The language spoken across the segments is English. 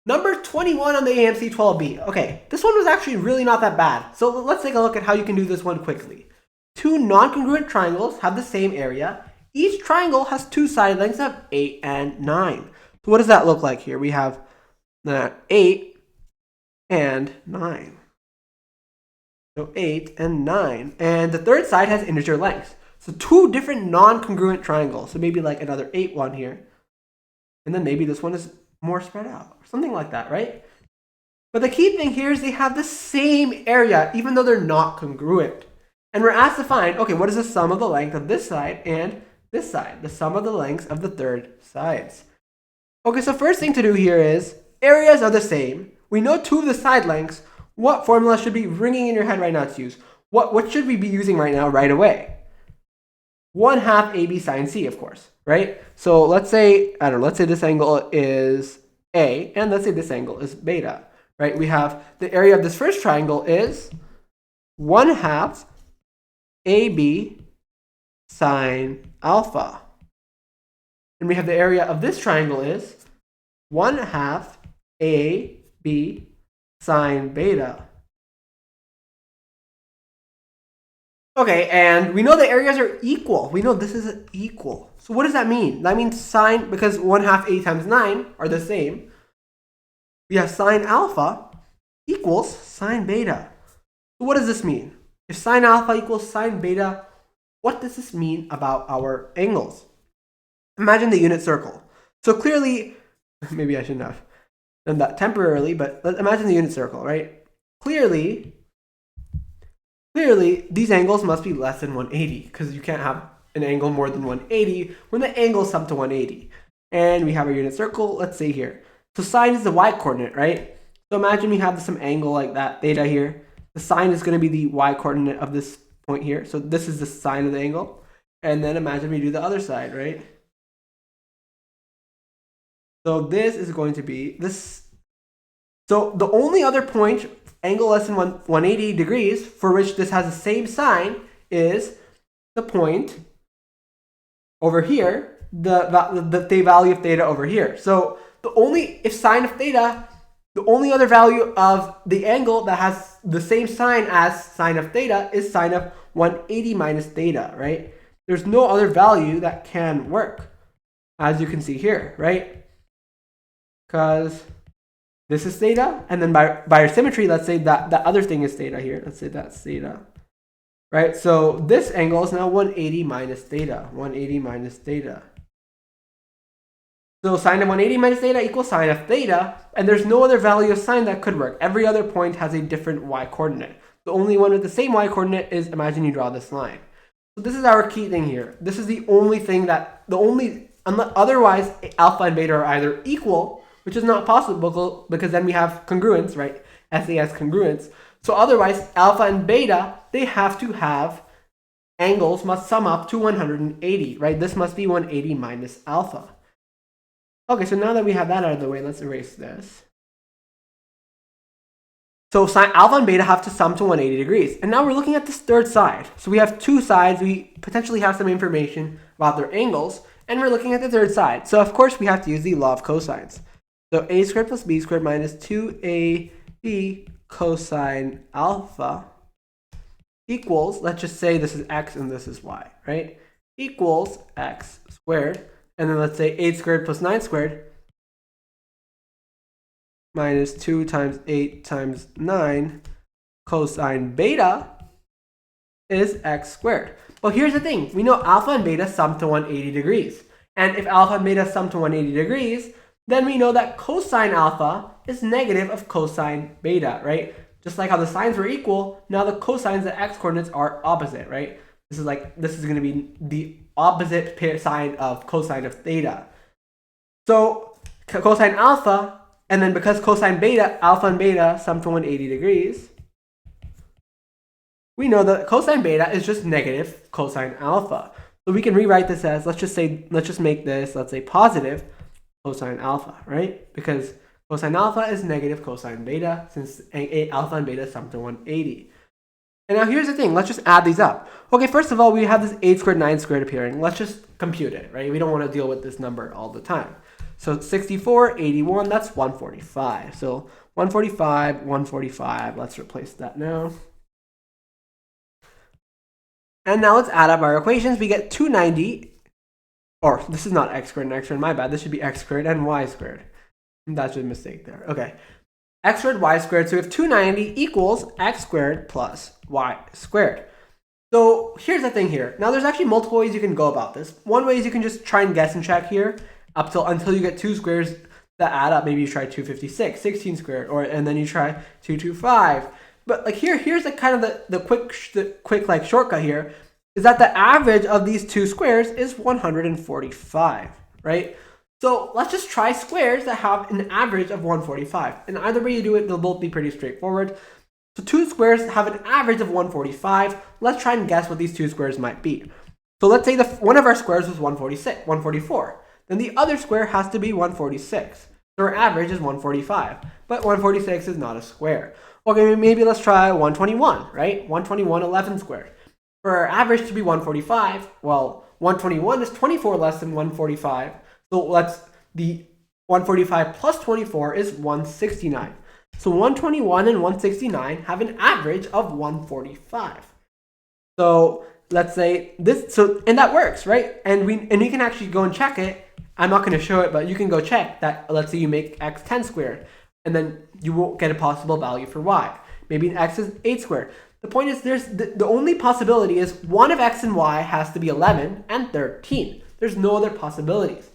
Number 21 on the AMC 12B. Okay, this one was actually really not that bad. So let's take a look at how you can do this one quickly. Two non-congruent triangles have the same area. Each triangle has two side lengths of 8 and 9. So what does that look like here? We have 8 and 9. So 8 and 9. And the third side has integer lengths. So two different non-congruent triangles. So maybe like another 8 one here. And then maybe this one is more spread out, or something like that, right? But the key thing here is they have the same area, even though they're not congruent. And we're asked to find, okay, what is the sum of the length of this side and this side? The sum of the lengths of the third sides. Okay, so first thing to do here is, areas are the same. We know two of the side lengths. What formula should be ringing in your head right now to use? What should we be using right now, right away? 1/2 AB sine C, of course, right? So let's say, I don't know, let's say this angle is A, and let's say this angle is beta, right? We have the area of this first triangle is 1/2 AB sine alpha. And we have the area of this triangle is 1/2 AB sine beta. Okay, and we know the areas are equal. We know this is equal. So what does that mean? That means sine, because 1/2 A times 9 are the same. We have sine alpha equals sine beta. So what does this mean? If sine alpha equals sine beta, what does this mean about our angles? Imagine the unit circle. So clearly, maybe I shouldn't have done that temporarily, but let's imagine the unit circle, right? Clearly, these angles must be less than 180 because you can't have an angle more than 180 when the angles sum to 180. And we have our unit circle, let's say here. So sine is the y-coordinate, right? So imagine we have some angle like that, theta here. The sine is going to be the y-coordinate of this point here. So this is the sine of the angle. And then imagine we do the other side, right? So this is going to be this. So the only other point, angle less than 180 degrees, for which this has the same sign, is the point over here, the value of theta over here. So if sine of theta, the only other value of the angle that has the same sign as sine of theta is sine of 180 minus theta, right? There's no other value that can work, as you can see here, right? Because this is theta, and then by our symmetry, let's say that the other thing is theta here. Let's say that's theta, right? So this angle is now 180 minus theta, 180 minus theta. So sine of 180 minus theta equals sine of theta, and there's no other value of sine that could work. Every other point has a different y-coordinate. The only one with the same y-coordinate is, imagine you draw this line. So this is our key thing here. This is the only thing otherwise alpha and beta are either equal, which is not possible because then we have congruence, right? SAS congruence. So otherwise, alpha and beta, they have to have angles must sum up to 180, right? This must be 180 minus alpha. Okay, so now that we have that out of the way, let's erase this. So alpha and beta have to sum to 180 degrees. And now we're looking at this third side. So we have two sides. We potentially have some information about their angles. And we're looking at the third side. So of course, we have to use the law of cosines. So a squared plus b squared minus 2ab cosine alpha equals, let's just say this is x and this is y, right? Equals x squared. And then let's say 8 squared plus 9 squared minus 2 times 8 times 9 cosine beta is x squared. But here's the thing. We know alpha and beta sum to 180 degrees. And if alpha and beta sum to 180 degrees, then we know that cosine alpha is negative of cosine beta, right? Just like how the sines were equal, now the cosines, the x-coordinates are opposite, right? This is going to be the opposite sign of cosine of theta. So cosine alpha, and then because cosine beta, alpha and beta sum to 180 degrees, we know that cosine beta is just negative cosine alpha. So we can rewrite this as, let's just make this, let's say positive cosine alpha, right? Because cosine alpha is negative cosine beta, since alpha and beta sum to 180. And now here's the thing, let's just add these up. Okay, first of all, we have this 8 squared, 9 squared appearing. Let's just compute it, right? We don't want to deal with this number all the time. So 64, 81, that's 145. So 145, 145. Let's replace that now. And now let's add up our equations. We get 290, or this is not x squared and x squared, my bad. This should be x squared and y squared. That's a mistake there. Okay. X squared, y squared. So we have 290 equals x squared plus y squared. So here's the thing here. Now there's actually multiple ways you can go about this. One way is you can just try and guess and check here until you get two squares that add up. Maybe you try 256, 16 squared, and then you try 225. But like here's the kind of the quick like shortcut here is that the average of these two squares is 145, right? So let's just try squares that have an average of 145. And either way you do it, they'll both be pretty straightforward. So two squares have an average of 145. Let's try and guess what these two squares might be. So let's say one of our squares was 144. Then the other square has to be 146. So our average is 145. But 146 is not a square. Okay, maybe let's try 121, right? 121, 11 squared. For our average to be 145, well, 121 is 24 less than 145. So the 145 plus 24 is 169. So 121 and 169 have an average of 145. So let's say this, and that works, right? And we can actually go and check it. I'm not going to show it, but you can go check that. Let's say you make x 10 squared, and then you won't get a possible value for y. Maybe an x is 8 squared. The point is the only possibility is one of x and y has to be 11 and 13. There's no other possibilities.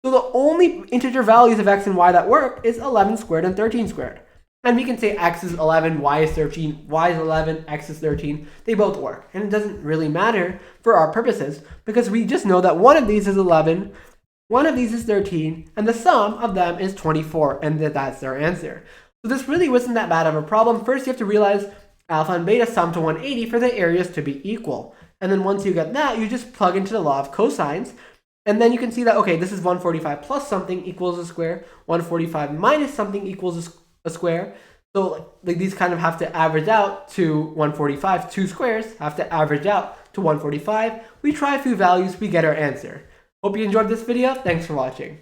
So the only integer values of x and y that work is 11 squared and 13 squared. And we can say x is 11, y is 13, y is 11, x is 13. They both work. And it doesn't really matter for our purposes because we just know that one of these is 11, one of these is 13, and the sum of them is 24, and that's our answer. So this really wasn't that bad of a problem. First, you have to realize alpha and beta sum to 180 for the areas to be equal. And then once you get that, you just plug into the law of cosines. And then you can see that, okay, this is 145 plus something equals a square. 145 minus something equals a square. So like these kind of have to average out to 145. Two squares have to average out to 145. We try a few values, we get our answer. Hope you enjoyed this video. Thanks for watching.